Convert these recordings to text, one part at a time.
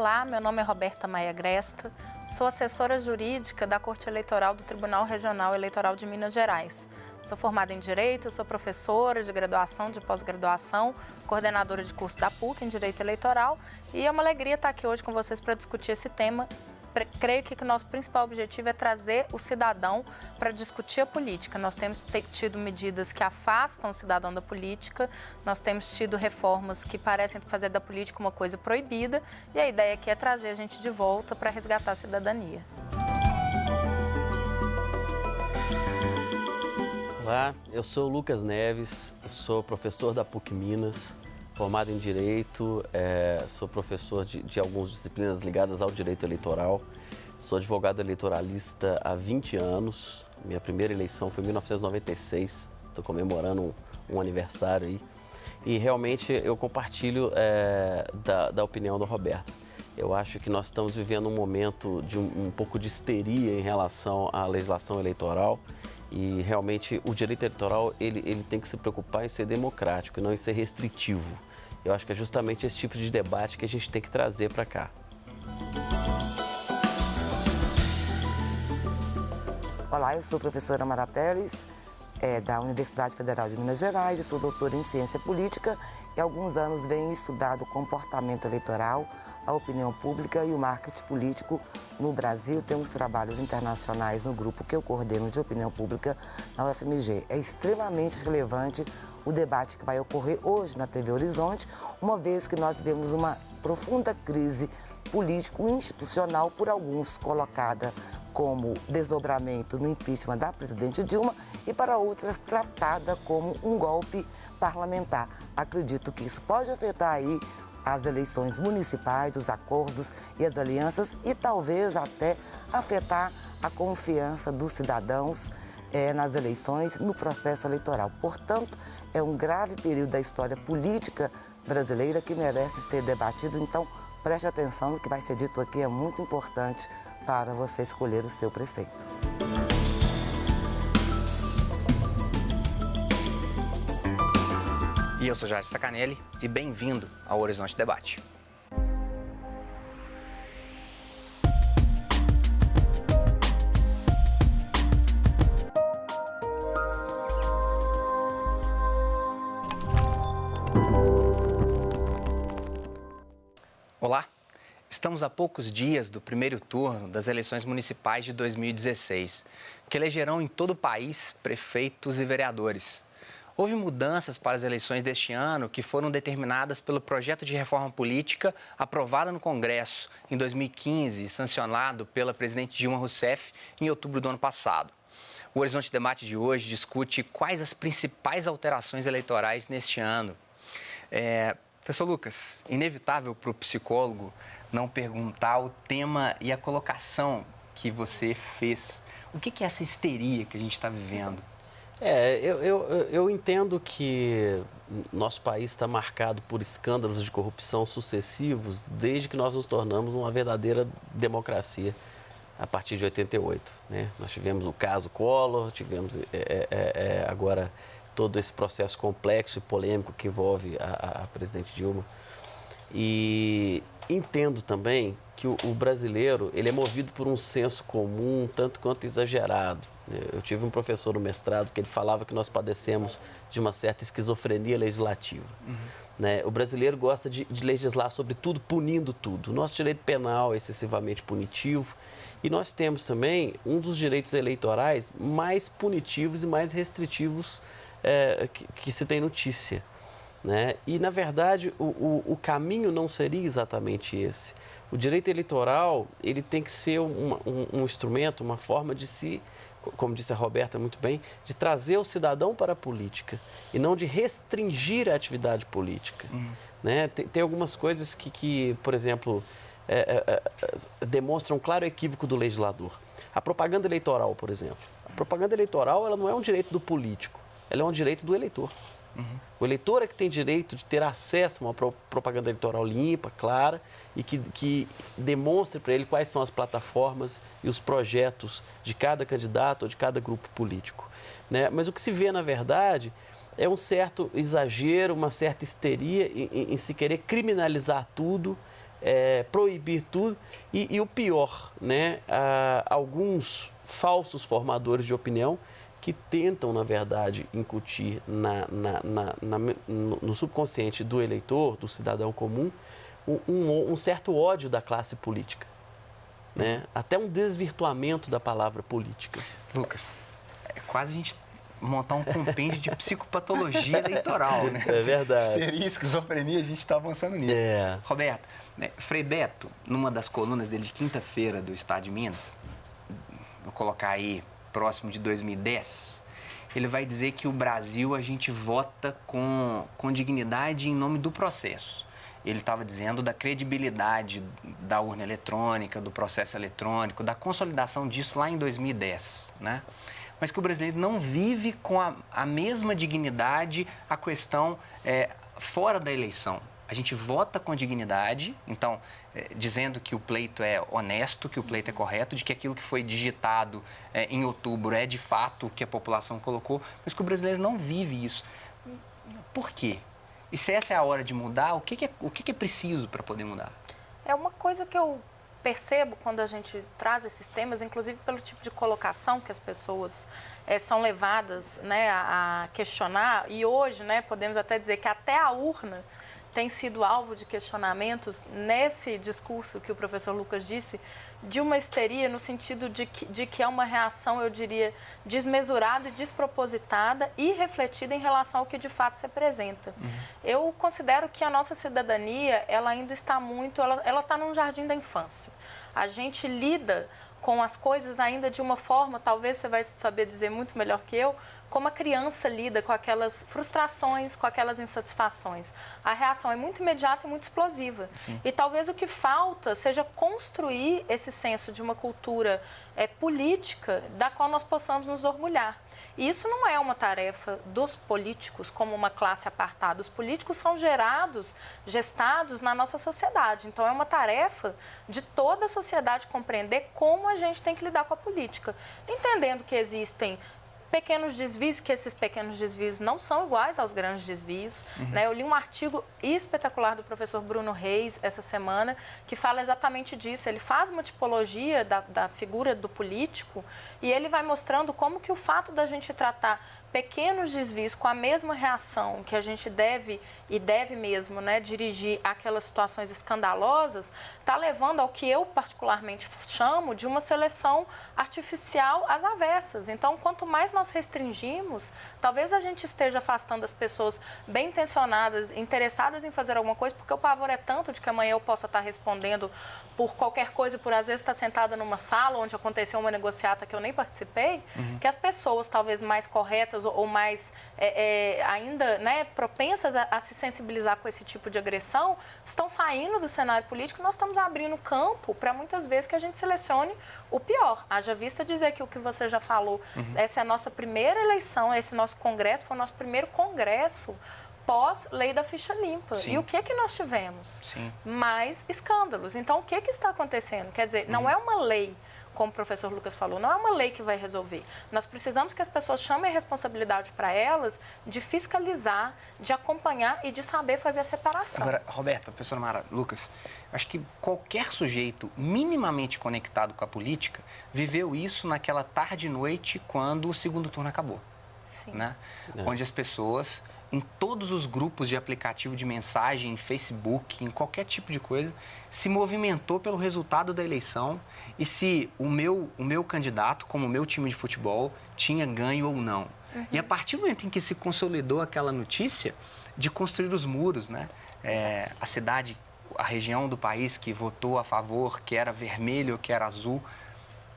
Olá, meu nome é Roberta Maia Gresta, sou assessora jurídica da Corte Eleitoral do Tribunal Regional Eleitoral de Minas Gerais. Sou formada em Direito, sou professora de graduação, de pós-graduação, coordenadora de curso da PUC em Direito Eleitoral e é uma alegria estar aqui hoje com vocês para discutir esse tema. Creio que o nosso principal objetivo é trazer o cidadão para discutir a política. Nós temos tido medidas que afastam o cidadão da política, nós temos tido reformas que parecem fazer da política uma coisa proibida e a ideia aqui é trazer a gente de volta para resgatar a cidadania. Olá, eu sou o Lucas Neves, sou professor da PUC Minas, formado em Direito, sou professor de algumas disciplinas ligadas ao direito eleitoral. Sou advogado eleitoralista há 20 anos. Minha primeira eleição foi em 1996. Estou comemorando um aniversário aí. E realmente eu compartilho da opinião do Roberto. Eu acho que nós estamos vivendo um momento de um pouco de histeria em relação à legislação eleitoral. E realmente o direito eleitoral ele tem que se preocupar em ser democrático e não em ser restritivo. Eu acho que é justamente esse tipo de debate que a gente tem que trazer para cá. Olá, eu sou a professora Mara Teles, da Universidade Federal de Minas Gerais, eu sou doutora em Ciência Política e há alguns anos venho estudando o comportamento eleitoral, a opinião pública e o marketing político no Brasil. Temos trabalhos internacionais no grupo que eu coordeno de opinião pública na UFMG. É extremamente relevante o debate que vai ocorrer hoje na TV Horizonte, uma vez que nós vivemos uma profunda crise político-institucional, por alguns colocada como desdobramento no impeachment da presidente Dilma e para outras tratada como um golpe parlamentar. Acredito que isso pode afetar aí as eleições municipais, os acordos e as alianças e talvez até afetar a confiança dos cidadãos nas eleições, no processo eleitoral. Portanto, é um grave período da história política brasileira que merece ser debatido. Então, preste atenção no que vai ser dito aqui, é muito importante para você escolher o seu prefeito. E eu sou Jardim Stacanelli e bem-vindo ao Horizonte Debate. Olá, estamos a poucos dias do primeiro turno das eleições municipais de 2016, que elegerão em todo o país prefeitos e vereadores. Houve mudanças para as eleições deste ano que foram determinadas pelo projeto de reforma política aprovado no Congresso em 2015 e sancionado pela presidente Dilma Rousseff em outubro do ano passado. O Horizonte Debate de hoje discute quais as principais alterações eleitorais neste ano. Professor Lucas, inevitável para o psicólogo não perguntar o tema e a colocação que você fez. O que é essa histeria que a gente está vivendo? Eu entendo que nosso país está marcado por escândalos de corrupção sucessivos desde que nós nos tornamos uma verdadeira democracia a partir de 88. Né? Nós tivemos o caso Collor, tivemos agora todo esse processo complexo e polêmico que envolve a presidente Dilma. E entendo também que o brasileiro ele é movido por um senso comum tanto quanto exagerado. Eu tive um professor no mestrado que ele falava que nós padecemos de uma certa esquizofrenia legislativa. Né? O brasileiro gosta de legislar sobre tudo, punindo tudo. O nosso direito penal é excessivamente punitivo e nós temos também um dos direitos eleitorais mais punitivos e mais restritivos que se tem notícia. Né? E, na verdade, o caminho não seria exatamente esse. O direito eleitoral ele tem que ser um instrumento, uma forma de se, como disse a Roberta muito bem, de trazer o cidadão para a política e não de restringir a atividade política. Né? Tem algumas coisas que por exemplo, demonstram um claro equívoco do legislador. A propaganda eleitoral, por exemplo. A propaganda eleitoral ela não é um direito do político, ela é um direito do eleitor. O eleitor é que tem direito de ter acesso a uma propaganda eleitoral limpa, clara e que demonstre para ele quais são as plataformas e os projetos de cada candidato ou de cada grupo político. Né? Mas o que se vê, na verdade, é um certo exagero, uma certa histeria em se querer criminalizar tudo proibir tudo. E o pior, né? Alguns falsos formadores de opinião que tentam, na verdade, incutir no subconsciente do eleitor, do cidadão comum, um certo ódio da classe política, né? Até um desvirtuamento da palavra política. Lucas, é quase a gente montar um compêndio de psicopatologia eleitoral, né? É verdade. Histeria, esquizofrenia, a gente está avançando nisso. É. Roberto, Frei Beto, numa das colunas dele de quinta-feira do Estado de Minas, vou colocar aí próximo de 2010, ele vai dizer que o Brasil a gente vota com dignidade em nome do processo. Ele estava dizendo da credibilidade da urna eletrônica, do processo eletrônico, da consolidação disso lá em 2010, né? Mas que o brasileiro não vive com a mesma dignidade a questão fora da eleição. A gente vota com dignidade, então, dizendo que o pleito é honesto, que o pleito é correto, de que aquilo que foi digitado em outubro é de fato o que a população colocou, mas que o brasileiro não vive isso. Por quê? E se essa é a hora de mudar, o que é preciso para poder mudar? É uma coisa que eu percebo quando a gente traz esses temas, inclusive pelo tipo de colocação que as pessoas são levadas, né, a questionar. E hoje, né, podemos até dizer que até a urna tem sido alvo de questionamentos nesse discurso que o professor Lucas disse, de uma histeria no sentido de que é uma reação, eu diria, desmesurada e despropositada e refletida em relação ao que de fato se apresenta. Eu considero que a nossa cidadania, ela ainda está muito, ela está num jardim da infância. A gente lida com as coisas ainda de uma forma, talvez você vai saber dizer muito melhor que eu, como a criança lida com aquelas frustrações, com aquelas insatisfações. A reação é muito imediata e muito explosiva. Sim. E talvez o que falta seja construir esse senso de uma cultura política da qual nós possamos nos orgulhar. E isso não é uma tarefa dos políticos como uma classe apartada. Os políticos são gestados na nossa sociedade. Então, é uma tarefa de toda a sociedade compreender como a gente tem que lidar com a política. Entendendo que existem pequenos desvios, que esses pequenos desvios não são iguais aos grandes desvios. Né? Eu li um artigo espetacular do professor Bruno Reis essa semana, que fala exatamente disso. Ele faz uma tipologia da figura do político e ele vai mostrando como que o fato da gente tratar pequenos desvios com a mesma reação que a gente deve mesmo, né, dirigir aquelas situações escandalosas, está levando ao que eu particularmente chamo de uma seleção artificial às avessas. Então, quanto mais nós restringimos, talvez a gente esteja afastando as pessoas bem intencionadas, interessadas em fazer alguma coisa, porque o pavor é tanto de que amanhã eu possa estar respondendo por qualquer coisa, por às vezes estar sentada numa sala onde aconteceu uma negociata que eu nem participei, que as pessoas talvez mais corretas ou mais ainda, né, propensas a se sensibilizar com esse tipo de agressão, estão saindo do cenário político e nós estamos abrindo campo para muitas vezes que a gente selecione o pior. Haja vista dizer que o que você já falou, essa é a nossa primeira eleição, esse nosso congresso foi o nosso primeiro congresso pós-lei da ficha limpa. Sim. E o que nós tivemos? Sim. Mais escândalos. Então, o que está acontecendo? Quer dizer, não é uma lei, como o professor Lucas falou, não é uma lei que vai resolver. Nós precisamos que as pessoas chamem a responsabilidade para elas de fiscalizar, de acompanhar e de saber fazer a separação. Agora, Roberto, professora Mara, Lucas, acho que qualquer sujeito minimamente conectado com a política viveu isso naquela tarde e noite quando o segundo turno acabou. Sim. Né? Onde as pessoas, em todos os grupos de aplicativo de mensagem, em Facebook, em qualquer tipo de coisa, se movimentou pelo resultado da eleição e se o meu candidato, como o meu time de futebol, tinha ganho ou não. E a partir do momento em que se consolidou aquela notícia de construir os muros, né? A cidade, a região do país que votou a favor, que era vermelho ou que era azul,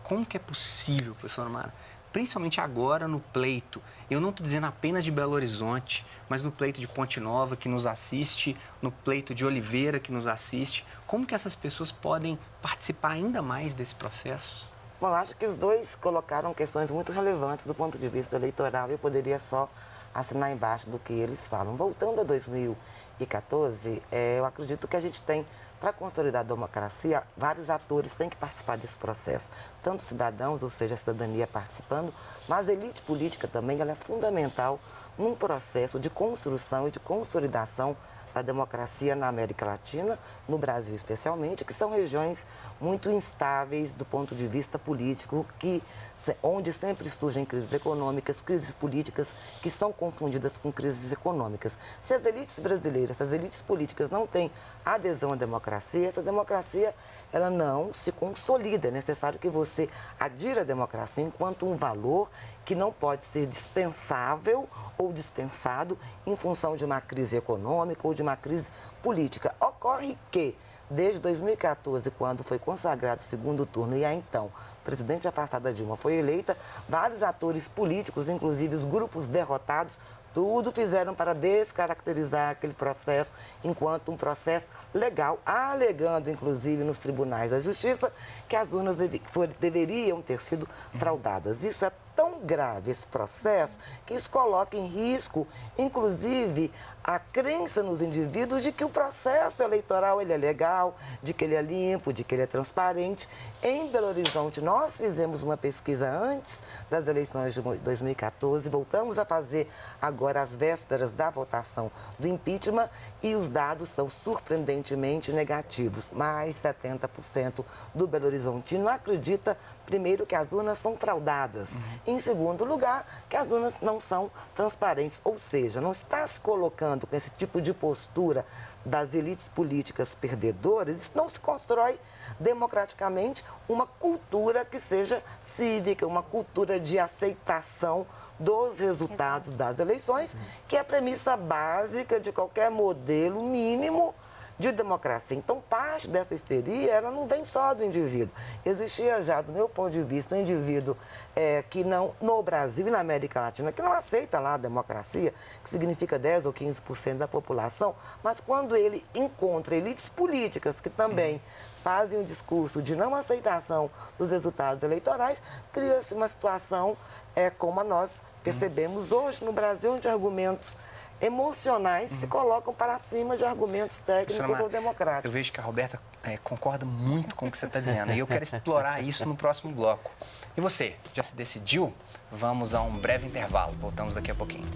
como que é possível, professora Mara? Principalmente agora no pleito, eu não estou dizendo apenas de Belo Horizonte, mas no pleito de Ponte Nova, que nos assiste, no pleito de Oliveira, que nos assiste, como que essas pessoas podem participar ainda mais desse processo? Bom, acho que os dois colocaram questões muito relevantes do ponto de vista eleitoral e eu poderia só assinar embaixo do que eles falam. Voltando a 2014, eu acredito que a gente tem, para consolidar a democracia, vários atores têm que participar desse processo. Tanto cidadãos, ou seja, a cidadania participando, mas a elite política também ela é fundamental num processo de construção e de consolidação da democracia na América Latina, no Brasil especialmente, que são regiões muito instáveis do ponto de vista político, onde sempre surgem crises econômicas, crises políticas que são confundidas com crises econômicas. Se as elites brasileiras, se as elites políticas não têm adesão à democracia, essa democracia ela não se consolida. É necessário que você adira à democracia enquanto um valor que não pode ser dispensável ou dispensado em função de uma crise econômica ou de uma crise política. Ocorre que, desde 2014, quando foi consagrado o segundo turno e a então presidente afastada Dilma foi eleita, vários atores políticos, inclusive os grupos derrotados, tudo fizeram para descaracterizar aquele processo enquanto um processo legal, alegando, inclusive, nos tribunais da justiça, que as urnas deveriam ter sido fraudadas. Isso é tão grave, esse processo, que isso coloca em risco, inclusive, a crença nos indivíduos de que o processo eleitoral ele é legal, de que ele é limpo, de que ele é transparente. Em Belo Horizonte, nós fizemos uma pesquisa antes das eleições de 2014, voltamos a fazer agora às vésperas da votação do impeachment e os dados são surpreendentemente negativos. Mais 70% do Belo Horizontino acredita, primeiro, que as urnas são fraudadas. Em segundo lugar, que as urnas não são transparentes. Ou seja, não está se colocando com esse tipo de postura das elites políticas perdedoras, isso não se constrói democraticamente uma cultura que seja cívica, uma cultura de aceitação dos resultados das eleições, que é a premissa básica de qualquer modelo mínimo de democracia. Então, parte dessa histeria, ela não vem só do indivíduo. Existia já, do meu ponto de vista, um indivíduo que não, no Brasil e na América Latina, que não aceita lá a democracia, que significa 10 ou 15% da população, mas quando ele encontra elites políticas que também fazem um discurso de não aceitação dos resultados eleitorais, cria-se uma situação como a nós percebemos hoje no Brasil, onde argumentos emocionais se colocam para cima de argumentos técnicos ou democráticos. Eu vejo que a Roberta concorda muito com o que você está dizendo e eu quero explorar isso no próximo bloco. E você, já se decidiu? Vamos a um breve intervalo. Voltamos daqui a pouquinho.